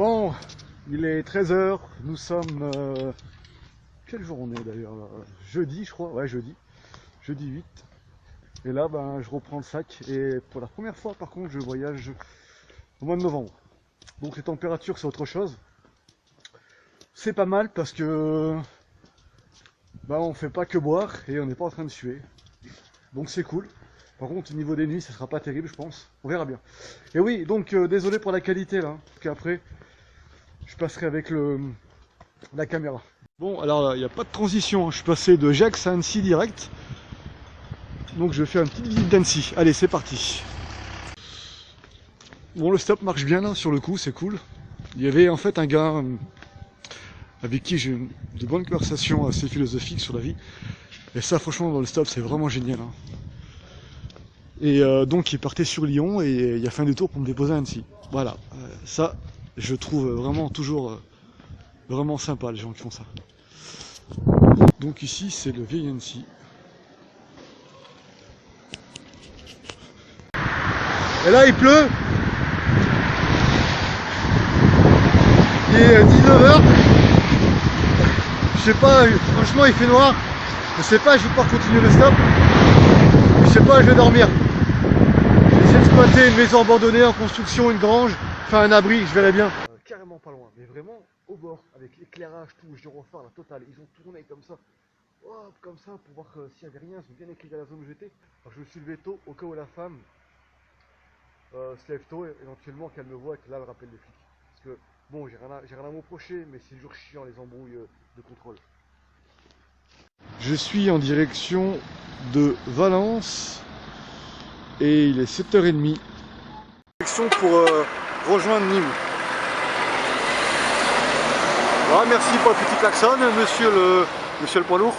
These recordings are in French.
Bon, il est 13 h, nous sommes... quel jour on est d'ailleurs là? Jeudi je crois, ouais jeudi. Jeudi 8. Et là ben, je reprends le sac et pour la première fois par contre je voyage au mois de novembre. Donc les températures c'est autre chose. C'est pas mal parce que bah, on fait pas que boire et on n'est pas en train de suer. Donc c'est cool. Par contre au niveau des nuits ça sera pas terrible je pense. On verra bien. Et oui donc désolé pour la qualité là. Parce qu'après je passerai avec la caméra. Bon alors là il n'y a pas de transition. Je suis passé de Gex à Annecy direct. Donc je fais un petit visite d'Annecy. Allez c'est parti. Bon le stop marche bien là sur le coup c'est cool. Il y avait en fait un gars avec qui j'ai de bonnes conversations assez philosophiques sur la vie. Et ça franchement dans le stop c'est vraiment génial. Hein. Et donc il partait sur Lyon et il a fait un détour pour me déposer à Annecy. Voilà, ça je trouve vraiment toujours vraiment sympa les gens qui font ça. Donc ici c'est le vieil Annecy. Et là il pleut. Il est 19 h. Je sais pas, franchement il fait noir. Je sais pas, je vais pouvoir continuer le stop. Je sais pas, je vais dormir. J'essaie de squatter une maison abandonnée en construction, une grange, enfin un abri, je verrai bien. Carrément pas loin, mais vraiment au bord, avec l'éclairage, tout, gyrophare, la totale. Ils ont tourné comme ça, hop, comme ça, pour voir s'il n'y avait rien, ils ont bien éclairé la zone où j'étais. Alors je me suis levé tôt, au cas où la femme se lève tôt, éventuellement qu'elle me voit et que là elle rappelle les flics. Parce que, bon, j'ai rien à me reprocher, mais c'est toujours chiant les embrouilles de contrôle. Je suis en direction de Valence et il est 7 h 30. Direction pour rejoindre Nîmes. Voilà, merci pour le petit klaxon, monsieur le poids lourd.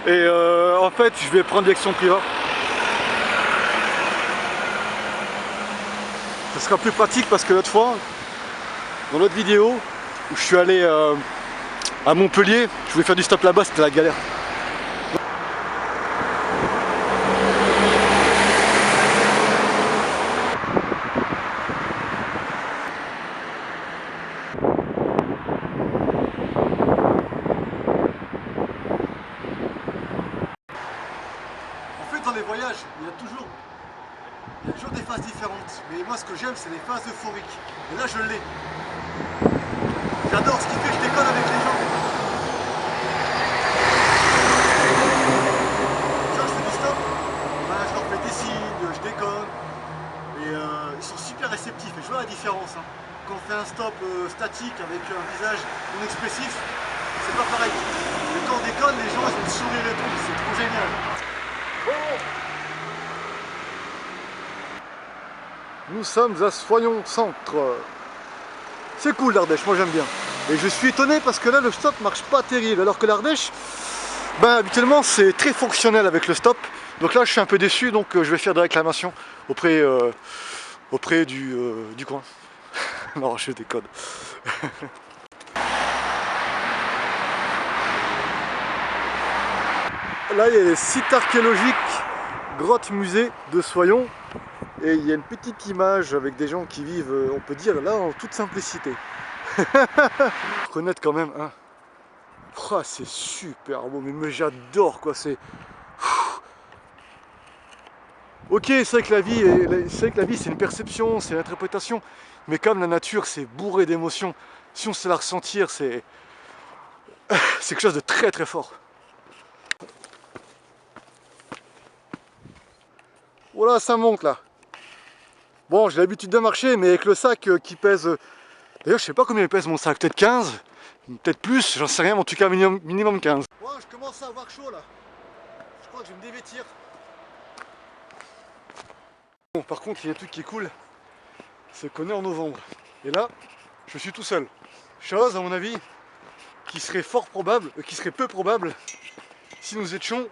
Et en fait, je vais prendre direction Privas. Ce sera plus pratique parce que l'autre fois, dans l'autre vidéo, où je suis allé à Montpellier, je voulais faire du stop là-bas, c'était la galère. En fait, dans les voyages, il y a toujours des phases différentes. Mais moi, ce que j'aime, c'est les phases euphoriques. Et là, je l'ai. J'adore ce qui fait que je déconne avec les gens. Genre, je fais des stops, ben, je leur fais des signes, je déconne. Et ils sont super réceptifs. Et je vois la différence. Hein. Quand on fait un stop statique avec un visage non expressif, c'est pas pareil. Mais quand on déconne, les gens ils ont le sourire et tout. C'est trop génial. Oh, nous sommes à Soyons Centre. C'est cool l'Ardèche, moi j'aime bien. Et je suis étonné parce que là le stop marche pas terrible. Alors que l'Ardèche, ben, habituellement c'est très fonctionnel avec le stop. Donc là je suis un peu déçu, donc je vais faire des réclamations auprès du coin. Non, je déconne. Là il y a les sites archéologiques, grottes musée de Soyons. Et il y a une petite image avec des gens qui vivent, on peut dire, là en toute simplicité. Reconnaître quand même, hein. Oh, c'est super beau, mais j'adore quoi, c'est... Ok, c'est vrai que la vie c'est une perception, c'est une interprétation, mais comme la nature c'est bourré d'émotions, si on sait la ressentir, c'est quelque chose de très très fort. Voilà, ça monte là. Bon, j'ai l'habitude de marcher, mais avec le sac qui pèse... D'ailleurs, je sais pas combien il pèse mon sac, peut-être 15, peut-être plus, j'en sais rien, mais en tout cas minimum 15. Ouais, je commence à avoir chaud là. Je crois que je vais me dévêtir. Bon, par contre, il y a un truc qui est cool, c'est qu'on est en novembre. Et là, je suis tout seul. Chose, à mon avis, qui serait qui serait peu probable si nous étions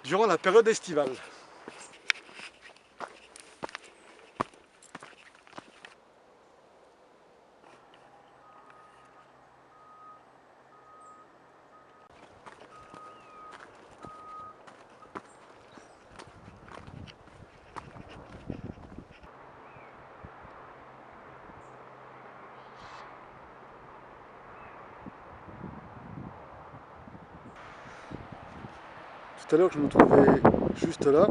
durant la période estivale. Tout à l'heure je me trouvais juste là.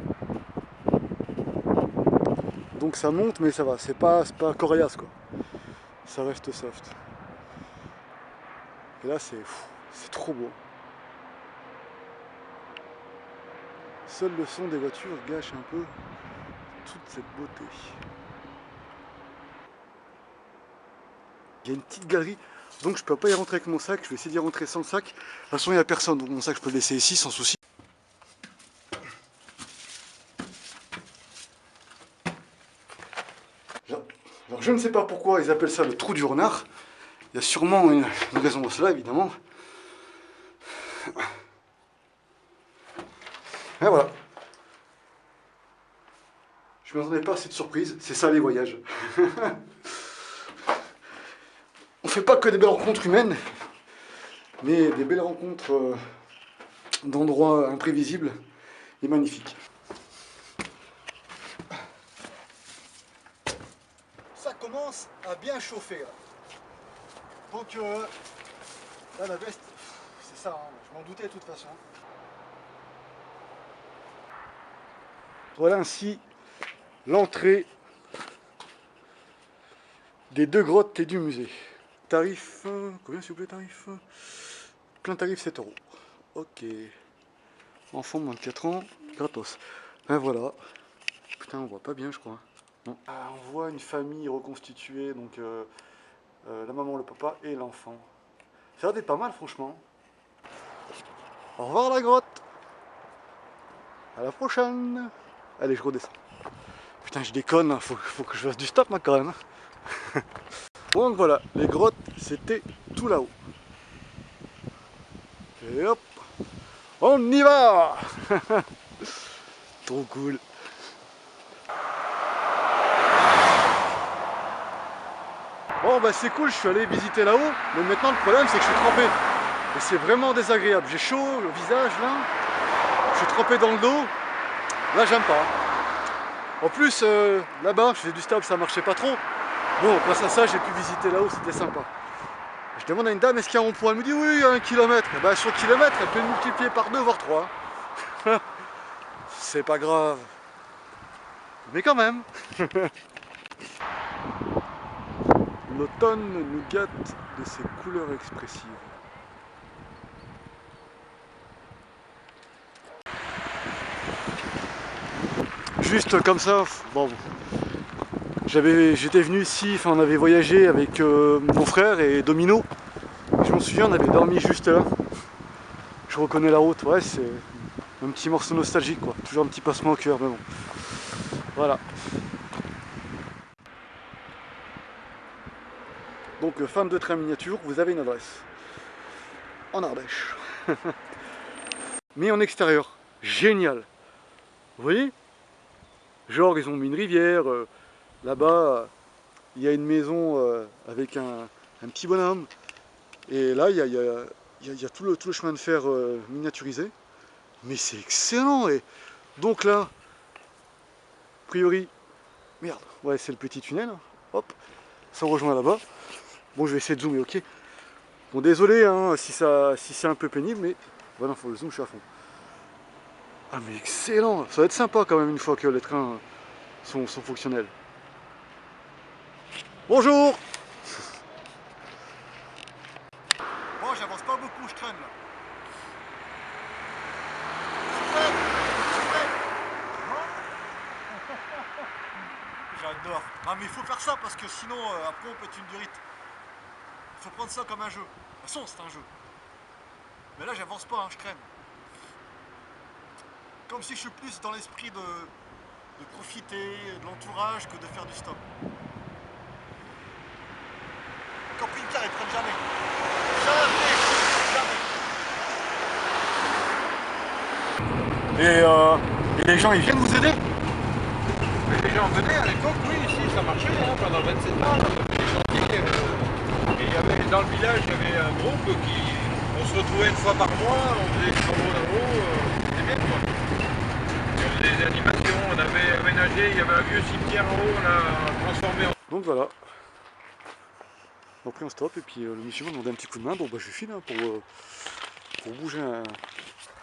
Donc ça monte mais ça va, c'est pas coriace quoi. Ça reste soft. Et là c'est trop beau. Seul le son des voitures gâche un peu toute cette beauté. Il y a une petite galerie, donc je peux pas y rentrer avec mon sac. Je vais essayer d'y rentrer sans le sac. De toute façon, il n'y a personne, donc mon sac je peux le laisser ici sans souci. Alors je ne sais pas pourquoi ils appellent ça le trou du renard. Il y a sûrement une raison à cela, évidemment. Et voilà. Je ne m'attendais pas à cette surprise. C'est ça les voyages. On fait pas que des belles rencontres humaines, mais des belles rencontres d'endroits imprévisibles et magnifiques. Ça commence à bien chauffer là. Donc là la veste, c'est ça, hein, je m'en doutais de toute façon. Voilà ainsi l'entrée des deux grottes et du musée. Tarif, combien s'il vous plaît tarif? Plein tarif 7 €. Ok. Enfant de 24 ans, gratos. Ben voilà. Putain on voit pas bien je crois. Non. Ah, on voit une famille reconstituée, donc la maman, le papa et l'enfant. Ça a l'air d'être pas mal franchement. Au revoir la grotte. À la prochaine. Allez je redescends. Putain je déconne, hein. Faut que je fasse du stop moi quand même. Donc voilà, les grottes c'était tout là-haut. Et hop, on y va. Trop cool. Bon bah c'est cool, je suis allé visiter là-haut, mais maintenant le problème c'est que je suis trempé. Et c'est vraiment désagréable, j'ai chaud au visage là, je suis trempé dans le dos, là j'aime pas. En plus là-bas je faisais du stop, ça marchait pas trop. Bon grâce à ça j'ai pu visiter là-haut, c'était sympa. Je demande à une dame est-ce qu'il y a un rond-point, elle me dit oui il y a 1 kilomètre. Et bah sur le kilomètre elle peut le multiplier par 2 voire 3. C'est pas grave. Mais quand même. L'automne nous gâte de ses couleurs expressives. Juste comme ça, bon, j'étais venu ici, enfin on avait voyagé avec mon frère et Domino. Je m'en souviens, on avait dormi juste là. Je reconnais la route, ouais, c'est un petit morceau nostalgique quoi. Toujours un petit passement au cœur, mais bon. Voilà. Donc fan de train miniature, vous avez une adresse. En Ardèche. Mais en extérieur. Génial. Vous voyez? Genre ils ont mis une rivière, là-bas il y a une maison avec un petit bonhomme. Et là il y a tout le chemin de fer miniaturisé. Mais c'est excellent. Et donc là, a priori, merde, ouais c'est le petit tunnel. Hop, ça rejoint là-bas. Bon je vais essayer de zoomer, ok. Bon désolé hein, si c'est un peu pénible, mais voilà, faut le zoom, je suis à fond. Ah mais excellent, ça va être sympa quand même une fois que les trains sont fonctionnels. Bonjour. Bon j'avance pas beaucoup, je traîne là. J'adore. Non mais il faut faire ça parce que sinon après on peut être une durite. Il faut prendre ça comme un jeu. De toute façon c'est un jeu. Mais là j'avance pas, hein, je traîne. Comme si je suis plus dans l'esprit de profiter de l'entourage que de faire du stop. Les camping-cars ils prennent jamais. Jamais. Et les gens ils viennent vous aider? Mais les gens venaient à l'époque, oui, ici ça marchait hein, pendant 27 ans, on faisait des chantiers. Et il y avait, dans le village, il y avait un groupe qui, on se retrouvait une fois par mois, on faisait des travaux là-haut, c'était bien quoi. Il y avait des animations, on avait aménagé, il y avait un vieux cimetière en haut, on a transformé en... Donc voilà. Après on stop et puis le monsieur m'a demandé un petit coup de main, bon bah je file hein, pour bouger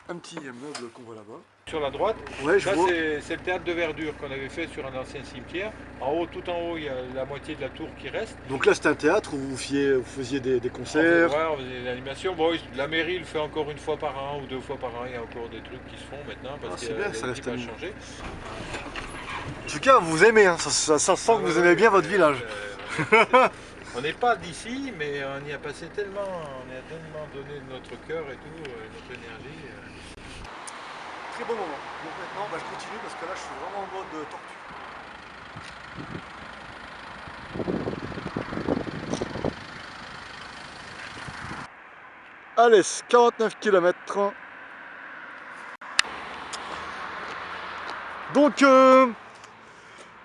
un petit meuble qu'on voit là-bas. Sur la droite, Ouais, je ça vois. c'est le théâtre de verdure qu'on avait fait sur un ancien cimetière. En haut, tout en haut, il y a la moitié de la tour qui reste. Donc là, c'est un théâtre où vous faisiez des On concerts. on faisait des animations. Bon, la mairie le fait encore une fois par an ou 2 fois par an. Il y a encore des trucs qui se font maintenant parce c'est que bien, ça le reste type a un- changé. En tout cas, vous aimez, hein. Ça sent que vous aimez bien votre village. On n'est pas d'ici, mais on y a passé tellement, on y a tellement donné de notre cœur et tout, notre énergie. Très bon moment. Donc maintenant, je continue parce que là, je suis vraiment en mode tortue. Allez, 49 km. Donc,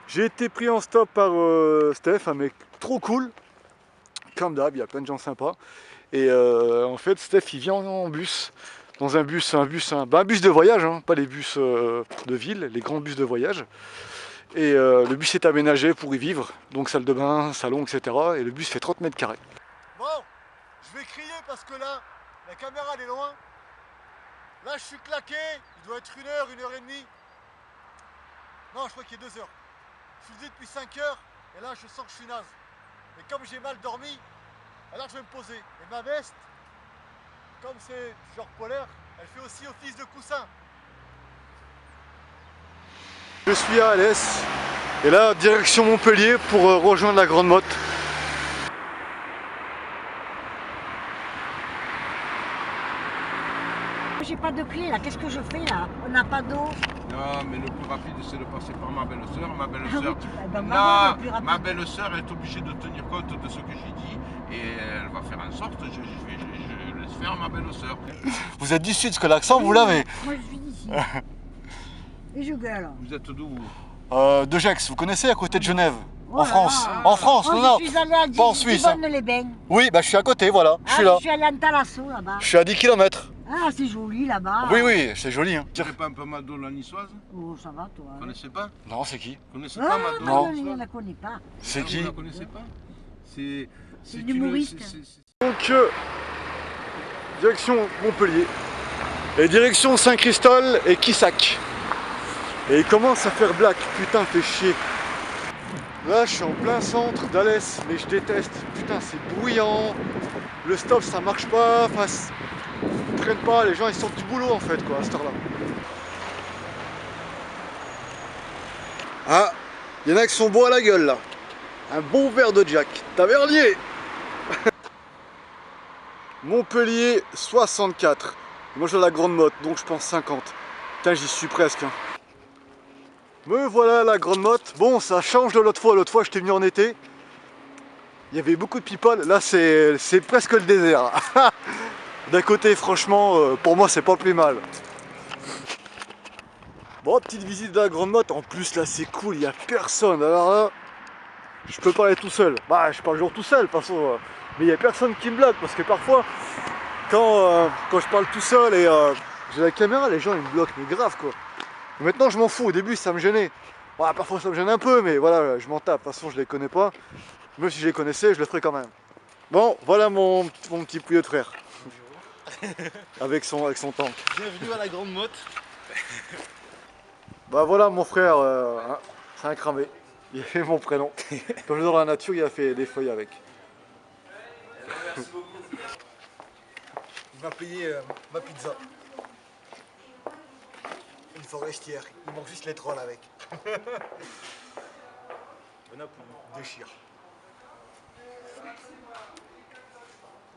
j'ai été pris en stop par Steph, un mec trop cool. Comme d'hab, il y a plein de gens sympas. Et en fait, Steph, il vient en bus. Dans un bus de voyage, hein, pas les bus de ville, les grands bus de voyage. Et le bus est aménagé pour y vivre, donc salle de bain, salon, etc. Et le bus fait 30 mètres carrés. Bon, je vais crier parce que là, la caméra elle est loin. Là, je suis claqué, il doit être 1 heure, 1 heure et demie. Non, je crois qu'il est 2 heures. Je suis depuis 5 heures, et là, je sens que je suis naze. Et comme j'ai mal dormi, alors je vais me poser. Et ma veste, comme c'est du genre polaire, elle fait aussi office de coussin. Je suis à Alès, et là, direction Montpellier pour rejoindre la Grande Motte. J'ai pas de clé là, qu'est-ce que je fais là? On n'a pas d'eau. Non, mais le plus rapide, c'est de passer par ma belle-sœur. Ma Ah oui, belle-sœur, ben, maman, le plus non, rapide. ma belle-sœur est obligée de tenir compte de ce que j'ai dit et elle va faire en sorte, je laisse faire ma belle-sœur. Vous êtes d'ici, parce que l'accent, vous l'avez. Moi je suis d'ici. Et je gueule. Vous êtes d'où? De Gex, vous connaissez, à côté de Genève, Oh en là France. là. En France, Oh, non, je suis allée à pas en Suisse, hein. les bains. Oui, je suis à côté, voilà, je suis là. Je suis allée à Antalasso là-bas. Je suis à 10 km. Ah, c'est joli là-bas. Oui, oui, c'est joli. Hein. Vous pas un peu Mado la niçoise? Oh, ça va toi. Vous connaissez pas? Non, c'est qui? Vous connaissez Ah, pas Mado Non. Madeleine, on ne la connaît pas. C'est Vous qui? la connaissez pas? C'est une humoriste. Donc, direction Montpellier. Et direction Saint-Christol et Quissac. Et il commence à faire black, putain, fait chier. Là, je suis en plein centre d'Alès, mais je déteste. Putain, c'est bruyant. Le stop, ça marche pas. Enfin, ils traînent pas. Les gens, ils sortent du boulot, en fait, quoi, à cette heure-là. Ah, il y en a qui sont beaux à la gueule, là. Un bon verre de Jack. Tavernier. Montpellier, 64. Moi, j'ai la Grande Motte, donc je pense 50. Putain, j'y suis presque. Hein. Me voilà la Grande Motte. Bon, ça change de l'autre fois. L'autre fois, j'étais venu en été. Il y avait beaucoup de people. Là, c'est presque le désert. D'un côté, franchement, pour moi, c'est pas plus mal. Bon, petite visite de la Grande Motte. En plus, là, c'est cool. Il n'y a personne. Alors là, je peux parler tout seul. Je parle toujours tout seul, de toute façon. Mais il n'y a personne qui me bloque. Parce que parfois, quand je parle tout seul et j'ai la caméra, les gens, ils me bloquent. Mais grave, quoi. Maintenant, je m'en fous. Au début, ça me gênait. Bon, parfois, ça me gêne un peu. Mais voilà, je m'en tape. De toute façon, je les connais pas. Même si je les connaissais, je le ferais quand même. Bon, voilà mon petit pouillot de frère. avec son tank. Bienvenue à la Grande Motte. Voilà mon frère, hein, c'est un cramé. Il a fait mon prénom. Comme je dans la nature, il a fait des feuilles avec. Merci beaucoup. Il m'a payé ma pizza. Une forestière. Il manque juste les trolls avec. Déchire.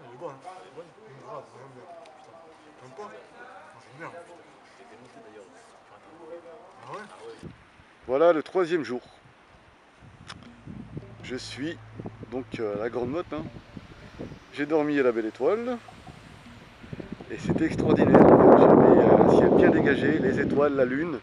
Elle est bonne, hein. Elle est bonne. Grave, j'aime bien. Putain. T'aimes pas? Moi, j'aime bien. Ah ouais? Voilà le 3e jour. Je suis donc à la Grande Motte. Hein. J'ai dormi à la Belle Étoile. Et c'était extraordinaire. En fait, j'avais un ciel bien dégagé, les étoiles, la lune.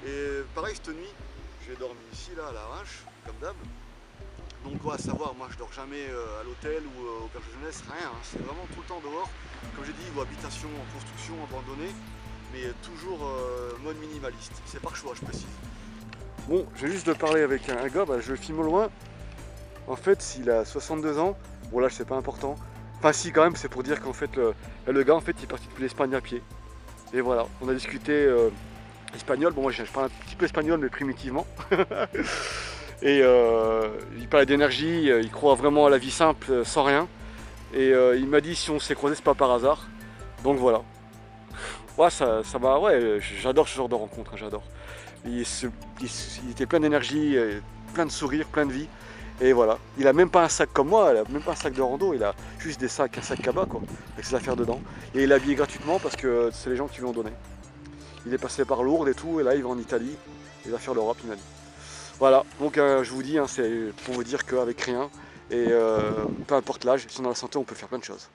Et pareil cette nuit, j'ai dormi ici là à l'arrache, comme d'hab. Donc quoi à savoir, moi je dors jamais à l'hôtel ou au auberge de jeunesse, rien, hein. C'est vraiment tout le temps dehors, comme j'ai dit, ou habitation en construction abandonnée. mais toujours mode minimaliste. C'est par choix, je précise. Bon, je viens juste de parler avec un gars, je le filme au loin. En fait, il a 62 ans. Bon, là, c'est pas important. Enfin, si, quand même, c'est pour dire qu'en fait, le gars, en fait, il est parti depuis l'Espagne à pied. Et voilà, on a discuté espagnol. Bon, moi, je parle un petit peu espagnol, mais primitivement. Et il parlait d'énergie, il croit vraiment à la vie simple, sans rien. Et il m'a dit si on s'est croisés, c'est pas par hasard. Donc voilà. Ouais, ça m'a. Ouais, j'adore ce genre de rencontre, hein, j'adore. Il était plein d'énergie, plein de sourires, plein de vie. Et voilà. Il a même pas un sac comme moi, il a même pas un sac de rando, il a juste un sac cabas quoi, avec ses affaires dedans. Et il est habillé gratuitement parce que c'est les gens qui lui ont donné. Il est passé par Lourdes et tout, et là il va en Italie, il va faire l'Europe, il m'a dit. Voilà, donc je vous dis, hein, c'est pour vous dire qu'avec rien, et peu importe l'âge, si on a la santé, on peut faire plein de choses.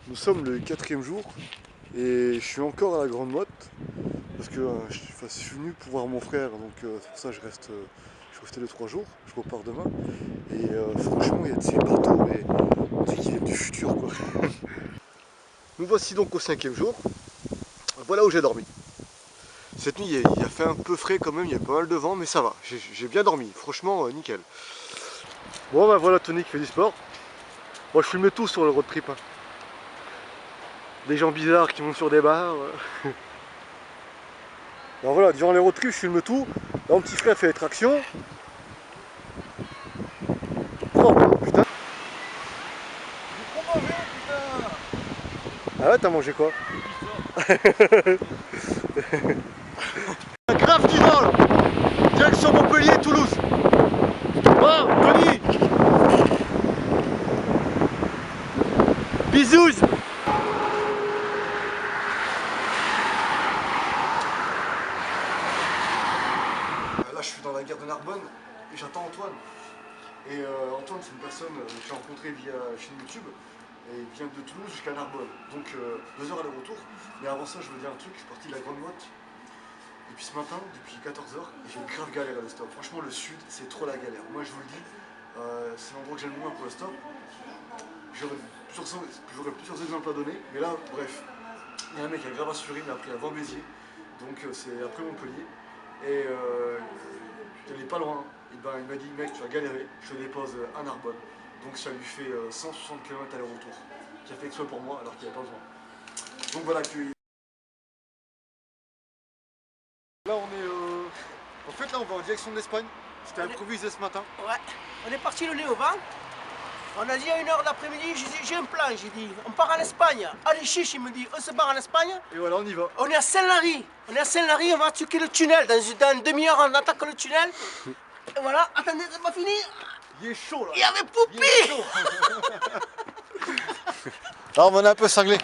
Nous sommes le 4e jour, et je suis encore à la Grande Motte, parce que je suis venu pour voir mon frère, donc c'est pour ça que je reste 2-3 jours, je repars demain. Et franchement, il y a de ces bateaux, mais on dit qu'ils viennent du futur, quoi. Nous voici donc au 5e jour, voilà où j'ai dormi. Cette nuit, il a fait un peu frais quand même, il y a pas mal de vent, mais ça va, j'ai bien dormi, franchement, nickel. Bon, voilà Tony qui fait du sport. Moi, je filme tout sur le road trip. Hein. Des gens bizarres qui montent sur des barres. Alors voilà, durant les road trips, je filme tout. Là, mon petit frère fait les tractions. Oh, putain. Ah ouais, t'as mangé quoi? Grave qui vole. Direction Montpellier, Toulouse. Bon, Tony. Bisous. Là, je suis dans la gare de Narbonne et j'attends Antoine. Et Antoine, c'est une personne que j'ai rencontrée via chaîne YouTube. Et il vient de Toulouse jusqu'à Narbonne. Donc 2 heures aller-retour. Mais avant ça, je veux dire un truc, je suis parti de la Grande Motte. Depuis ce matin, depuis 14 h, j'ai une grave galère à le stop. Franchement, le sud, c'est trop la galère. Moi, je vous le dis, c'est l'endroit que j'aime le moins pour le stop. J'aurais plusieurs exemples à donner, mais là, bref. Il y a un mec qui a grave assuré, il m'a pris à Vent-Béziers, donc c'est après Montpellier. Et il n'est pas loin. Et ben, il m'a dit, mec, tu vas galérer, je te dépose à Narbonne. Donc ça lui fait 160 km aller-retour, qui a fait exprès pour moi alors qu'il n'y avait pas besoin. Donc voilà, là on est en fait là on va en direction de l'Espagne. C'était improvisé ce matin. Ouais, on est parti le nez au vent. On a dit à 1 h de l'après-midi, j'ai un plan, j'ai dit, on part en Espagne. Allez chiche, il me dit, on se barre en Espagne. Et voilà, on y va. On est à Saint-Lary. On est à Saint-Lary, on va attaquer le tunnel. Dans une demi-heure, on attaque le tunnel. Et voilà, attendez, c'est pas fini. Il est chaud là. Il y avait Poupi. Alors on est un peu cinglé.